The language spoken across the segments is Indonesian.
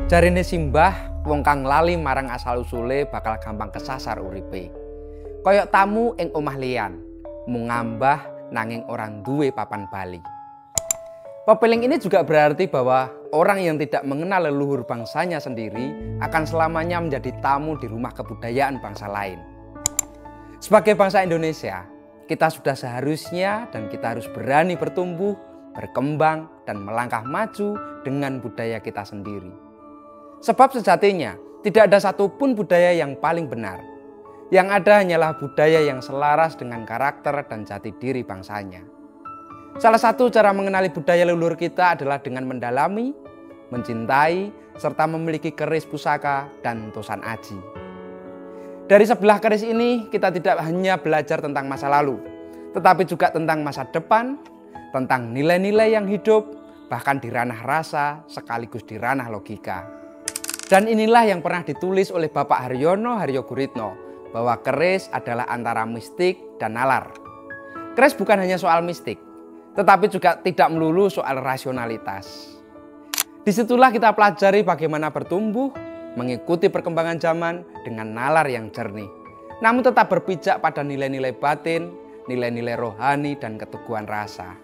Jarine simbah, wong kang lali marang asal-usule bakal gampang kesasar uripe. Koyok tamu ing omah liyan, mung ngambah nanging orang duwe papan bali. Pepeling ini juga berarti bahwa orang yang tidak mengenal leluhur bangsanya sendiri akan selamanya menjadi tamu di rumah kebudayaan bangsa lain. Sebagai bangsa Indonesia, kita sudah seharusnya dan kita harus berani bertumbuh, berkembang, dan melangkah maju dengan budaya kita sendiri. Sebab sejatinya tidak ada satupun budaya yang paling benar. Yang ada hanyalah budaya yang selaras dengan karakter dan jati diri bangsanya. Salah satu cara mengenali budaya leluhur kita adalah dengan mendalami, mencintai, serta memiliki keris pusaka dan tosan aji. Dari sebelah keris ini kita tidak hanya belajar tentang masa lalu, tetapi juga tentang masa depan, tentang nilai-nilai yang hidup, bahkan di ranah rasa sekaligus di ranah logika. Dan inilah yang pernah ditulis oleh Bapak Haryono Haryoguritno, bahwa keris adalah antara mistik dan nalar. Keris bukan hanya soal mistik, tetapi juga tidak melulu soal rasionalitas. Disitulah kita pelajari bagaimana bertumbuh, mengikuti perkembangan zaman dengan nalar yang jernih, namun tetap berpijak pada nilai-nilai batin, nilai-nilai rohani, dan keteguhan rasa.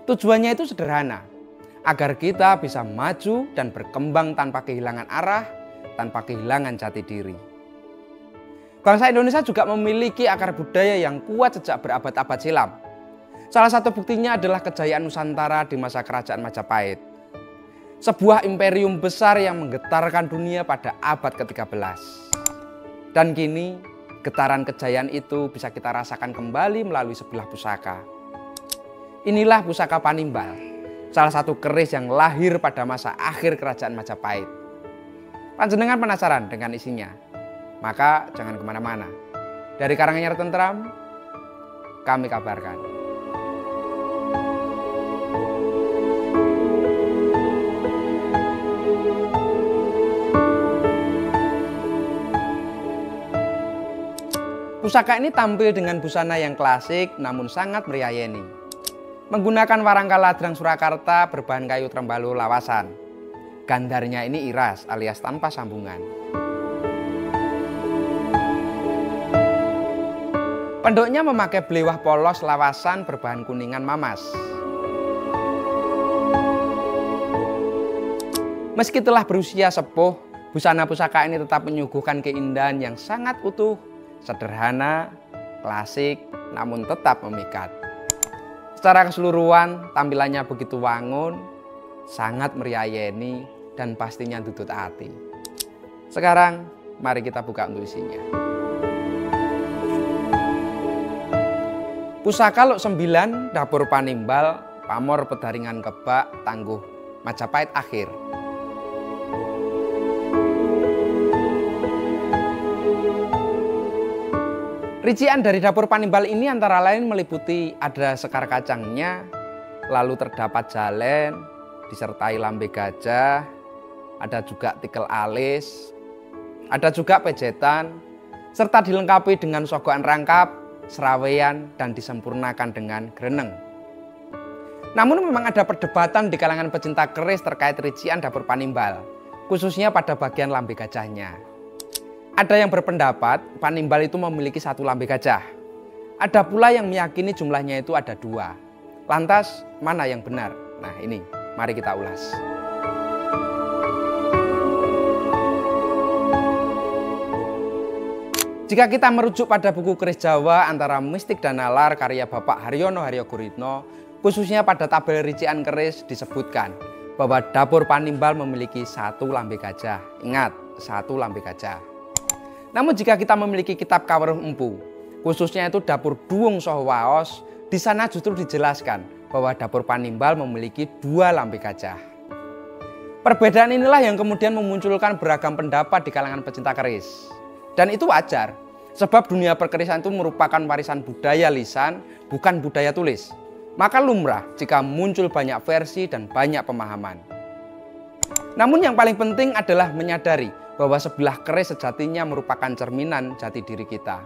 Tujuannya itu sederhana, agar kita bisa maju dan berkembang tanpa kehilangan arah, tanpa kehilangan jati diri. Bangsa Indonesia juga memiliki akar budaya yang kuat sejak berabad-abad silam. Salah satu buktinya adalah kejayaan Nusantara di masa kerajaan Majapahit. Sebuah imperium besar yang menggetarkan dunia pada abad ke-13. Dan kini, getaran kejayaan itu bisa kita rasakan kembali melalui sebuah pusaka. Inilah pusaka Panimbal, salah satu keris yang lahir pada masa akhir kerajaan Majapahit. Panjenengan penasaran dengan isinya? Maka jangan kemana-mana. Dari Karanganyar Tentram, kami kabarkan. Pusaka ini tampil dengan busana yang klasik namun sangat meriayeni. Menggunakan warangka ladrang Surakarta berbahan kayu trembalo lawasan. Gandarnya ini iras alias tanpa sambungan. Pendoknya memakai belewah polos lawasan berbahan kuningan mamas. Meski telah berusia sepuh, busana pusaka ini tetap menyuguhkan keindahan yang sangat utuh, sederhana, klasik, namun tetap memikat. Secara keseluruhan, tampilannya begitu wangun, sangat meriayeni, dan pastinya tutut hati. Sekarang, mari kita buka untuk isinya. Pusaka Luk 9, Dapur Panimbal, Pamor Pedaringan Kebak, Tangguh Majapahit Akhir. Rincian dari Dapur Panimbal ini antara lain meliputi ada sekar kacangnya, lalu terdapat jalen, disertai lambe gajah, ada juga tikel alis, ada juga pejetan, serta dilengkapi dengan sogokan rangkap, serawean, dan disempurnakan dengan greneng. Namun memang ada perdebatan di kalangan pecinta keris terkait rincian Dapur Panimbal, khususnya pada bagian lambe gajahnya. Ada yang berpendapat Panimbal itu memiliki satu lambe gajah. Ada pula yang meyakini jumlahnya itu ada 2. Lantas mana yang benar? Nah ini, mari kita ulas. Jika kita merujuk pada buku keris Jawa antara mistik dan nalar karya Bapak Haryono Haryoguritno, khususnya pada tabel rincian keris disebutkan bahwa Dapur Panimbal memiliki satu lambe gajah. Ingat, satu lambe gajah. Namun jika kita memiliki kitab Kaweruh Empu, khususnya itu Dapur Duwung Saha Waos, di sana justru dijelaskan bahwa Dapur Panimbal memiliki 2 lambe gajah. Perbedaan inilah yang kemudian memunculkan beragam pendapat di kalangan pecinta keris. Dan itu wajar, sebab dunia perkerisan itu merupakan warisan budaya lisan, bukan budaya tulis. Maka lumrah jika muncul banyak versi dan banyak pemahaman. Namun yang paling penting adalah menyadari bahwa sebelah keris sejatinya merupakan cerminan jati diri kita.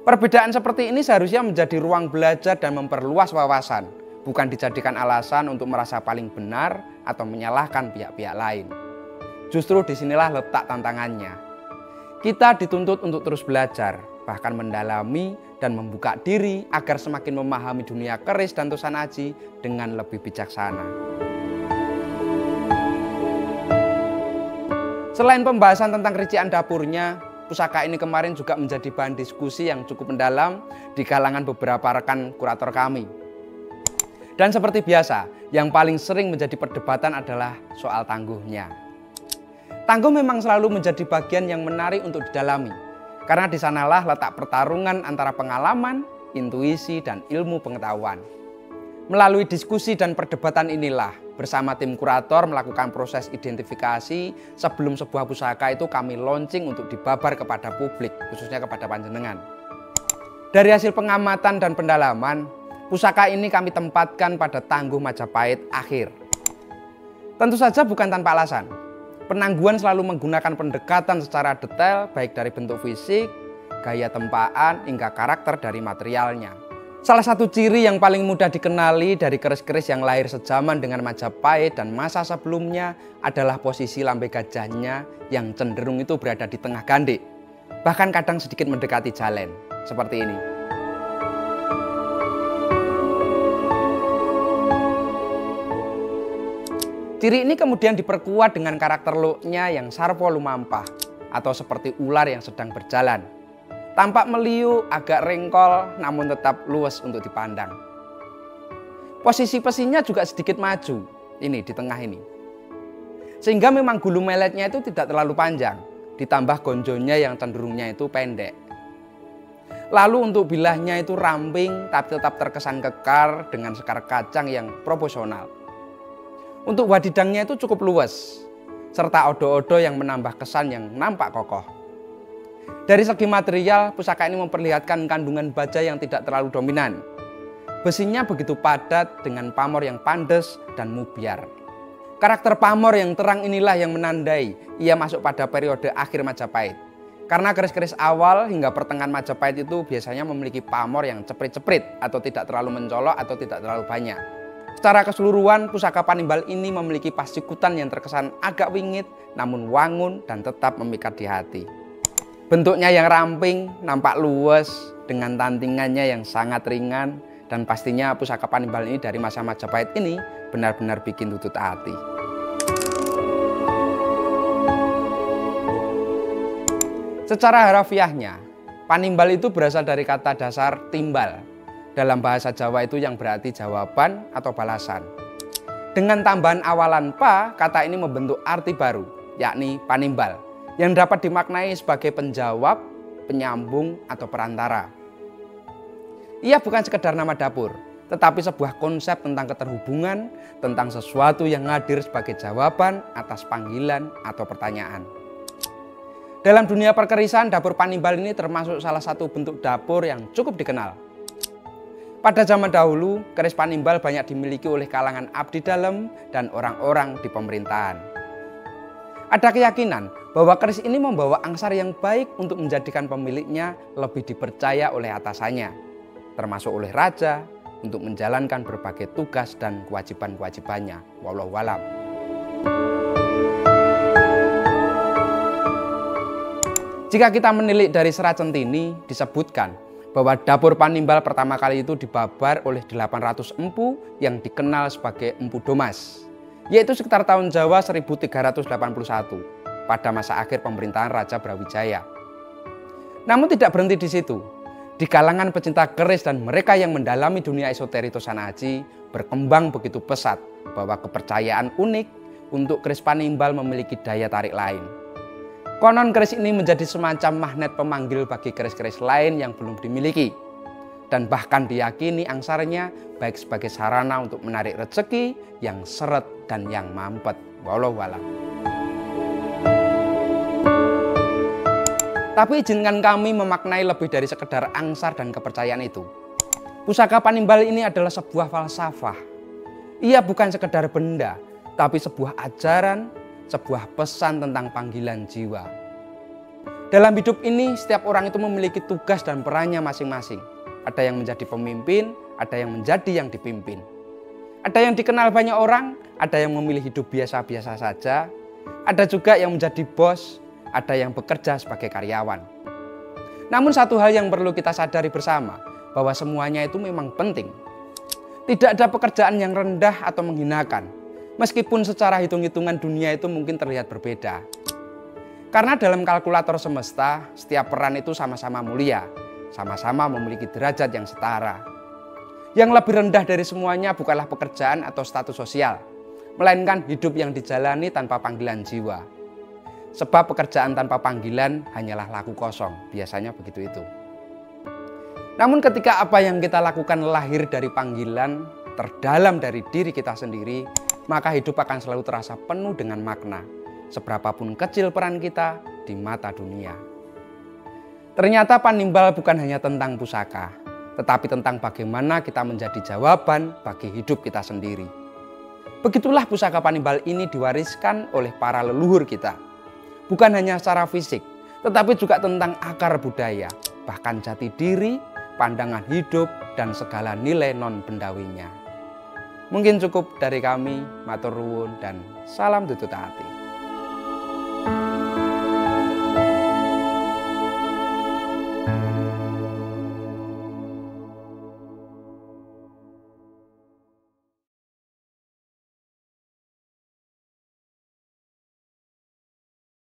Perbedaan seperti ini seharusnya menjadi ruang belajar dan memperluas wawasan, bukan dijadikan alasan untuk merasa paling benar atau menyalahkan pihak-pihak lain. Justru disinilah letak tantangannya. Kita dituntut untuk terus belajar, bahkan mendalami dan membuka diri agar semakin memahami dunia keris dan Tosanaji dengan lebih bijaksana. Selain pembahasan tentang rincian dapurnya, pusaka ini kemarin juga menjadi bahan diskusi yang cukup mendalam di kalangan beberapa rekan kurator kami. Dan seperti biasa, yang paling sering menjadi perdebatan adalah soal tangguhnya. Tangguh memang selalu menjadi bagian yang menarik untuk didalami, karena di sanalah letak pertarungan antara pengalaman, intuisi, dan ilmu pengetahuan. Melalui diskusi dan perdebatan inilah, bersama tim kurator melakukan proses identifikasi sebelum sebuah pusaka itu kami launching untuk dibabar kepada publik, khususnya kepada panjenengan. Dari hasil pengamatan dan pendalaman, pusaka ini kami tempatkan pada Tangguh Majapahit akhir. Tentu saja bukan tanpa alasan. Penangguhan selalu menggunakan pendekatan secara detail baik dari bentuk fisik, gaya tempaan, hingga karakter dari materialnya. Salah satu ciri yang paling mudah dikenali dari keris-keris yang lahir sejaman dengan Majapahit dan masa sebelumnya adalah posisi lambe gajahnya yang cenderung itu berada di tengah gandik, bahkan kadang sedikit mendekati jalen, seperti ini. Ciri ini kemudian diperkuat dengan karakter looknya yang sarpo lumampah atau seperti ular yang sedang berjalan. Tampak meliu, agak rengkol, namun tetap luwes untuk dipandang. Posisi pesinya juga sedikit maju, ini di tengah ini. Sehingga memang gulu meletnya itu tidak terlalu panjang, ditambah gonjonya yang cenderungnya itu pendek. Lalu untuk bilahnya itu ramping tapi tetap terkesan kekar dengan sekar kacang yang proporsional. Untuk wadidangnya itu cukup luas, serta odo-odo yang menambah kesan yang nampak kokoh. Dari segi material, pusaka ini memperlihatkan kandungan baja yang tidak terlalu dominan. Besinya begitu padat dengan pamor yang pandes dan mubiar. Karakter pamor yang terang inilah yang menandai ia masuk pada periode akhir Majapahit. Karena keris-keris awal hingga pertengahan Majapahit itu biasanya memiliki pamor yang ceprit-ceprit atau tidak terlalu mencolok atau tidak terlalu banyak. Secara keseluruhan, pusaka Panimbal ini memiliki pasikutan yang terkesan agak wingit, namun wangun dan tetap memikat di hati. Bentuknya yang ramping, nampak luwes, dengan tantingannya yang sangat ringan, dan pastinya pusaka Panimbal ini dari masa Majapahit ini benar-benar bikin tutut hati. Secara harafiahnya, Panimbal itu berasal dari kata dasar timbal. Dalam bahasa Jawa itu yang berarti jawaban atau balasan. Dengan tambahan awalan pa, kata ini membentuk arti baru, yakni panimbal, yang dapat dimaknai sebagai penjawab, penyambung, atau perantara. Ia bukan sekedar nama dapur, tetapi sebuah konsep tentang keterhubungan, tentang sesuatu yang hadir sebagai jawaban atas panggilan atau pertanyaan. Dalam dunia perkerisan, dapur Panimbal ini termasuk salah satu bentuk dapur yang cukup dikenal. Pada zaman dahulu, keris Panimbal banyak dimiliki oleh kalangan abdi dalam dan orang-orang di pemerintahan. Ada keyakinan bahwa keris ini membawa angsar yang baik untuk menjadikan pemiliknya lebih dipercaya oleh atasannya, termasuk oleh raja, untuk menjalankan berbagai tugas dan kewajiban-kewajibannya. Wallahu a'lam. Jika kita menilik dari Serat Centini, disebutkan bahwa dapur Panimbal pertama kali itu dibabar oleh 800 empu yang dikenal sebagai Empu Domas, yaitu sekitar tahun Jawa 1381 pada masa akhir pemerintahan Raja Brawijaya. Namun tidak berhenti di situ. Di kalangan pecinta keris dan mereka yang mendalami dunia esoteri Tosanaji berkembang begitu pesat bahwa kepercayaan unik untuk keris Panimbal memiliki daya tarik lain. Konon keris ini menjadi semacam magnet pemanggil bagi keris-keris lain yang belum dimiliki. Dan bahkan diyakini angsarnya baik sebagai sarana untuk menarik rezeki yang seret dan yang mampet. Wallahu a'lam. Tapi izinkan kami memaknai lebih dari sekedar angsar dan kepercayaan itu. Pusaka Panimbal ini adalah sebuah falsafah. Ia bukan sekedar benda, tapi sebuah ajaran, sebuah pesan tentang panggilan jiwa. Dalam hidup ini, setiap orang itu memiliki tugas dan perannya masing-masing. Ada yang menjadi pemimpin, ada yang menjadi yang dipimpin. Ada yang dikenal banyak orang, ada yang memilih hidup biasa-biasa saja. Ada juga yang menjadi bos, ada yang bekerja sebagai karyawan. Namun satu hal yang perlu kita sadari bersama, bahwa semuanya itu memang penting. Tidak ada pekerjaan yang rendah atau menghinakan, meskipun secara hitung-hitungan dunia itu mungkin terlihat berbeda. Karena dalam kalkulator semesta, setiap peran itu sama-sama mulia, sama-sama memiliki derajat yang setara. Yang lebih rendah dari semuanya bukanlah pekerjaan atau status sosial, melainkan hidup yang dijalani tanpa panggilan jiwa. Sebab pekerjaan tanpa panggilan hanyalah laku kosong, biasanya begitu itu. Namun ketika apa yang kita lakukan lahir dari panggilan, terdalam dari diri kita sendiri, maka hidup akan selalu terasa penuh dengan makna, seberapapun kecil peran kita di mata dunia. Ternyata Panimbal bukan hanya tentang pusaka, tetapi tentang bagaimana kita menjadi jawaban bagi hidup kita sendiri. Begitulah pusaka Panimbal ini diwariskan oleh para leluhur kita. Bukan hanya secara fisik, tetapi juga tentang akar budaya, bahkan jati diri, pandangan hidup, dan segala nilai non-bendawinya. Mungkin cukup dari kami, matur nuwun dan salam tutut hati.